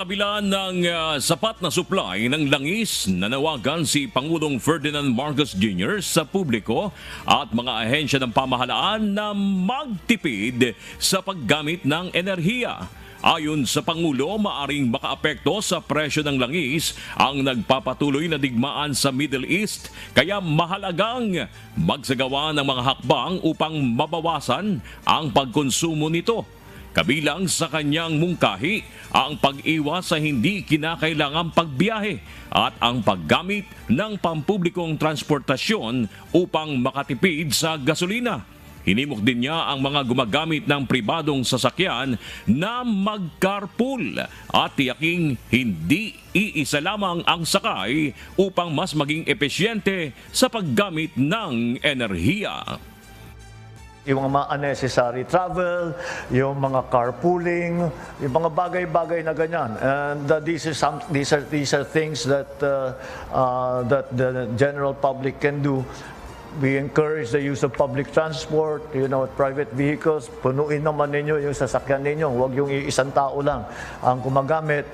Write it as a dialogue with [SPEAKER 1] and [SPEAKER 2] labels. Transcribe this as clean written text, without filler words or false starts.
[SPEAKER 1] kabila ng sapat na supply ng langis, nanawagan si Pangulong Ferdinand Marcos Jr. sa publiko at mga ahensya ng pamahalaan na magtipid sa paggamit ng enerhiya. Ayon sa Pangulo, maaring makaapekto sa presyo ng langis ang nagpapatuloy na digmaan sa Middle East, kaya mahalagang magsagawa ng mga hakbang upang mabawasan ang pagkonsumo nito. Kabilang sa kanyang mungkahi ang pag-iwas sa hindi kinakailangang pagbiyahe at ang paggamit ng pampublikong transportasyon upang makatipid sa gasolina. Hinimok din niya ang mga gumagamit ng pribadong sasakyan na mag-carpool at tiyaking hindi iisa lamang ang sakay upang mas maging epesyente sa paggamit ng enerhiya.
[SPEAKER 2] Yung mga unnecessary travel, yung mga carpooling, yung mga bagay-bagay na ganyan. And these are things that that the general public can do. We encourage the use of public transport, private vehicles. Punuin naman ninyo yung sasakyan ninyo. Huwag yung isang tao lang ang gumagamit.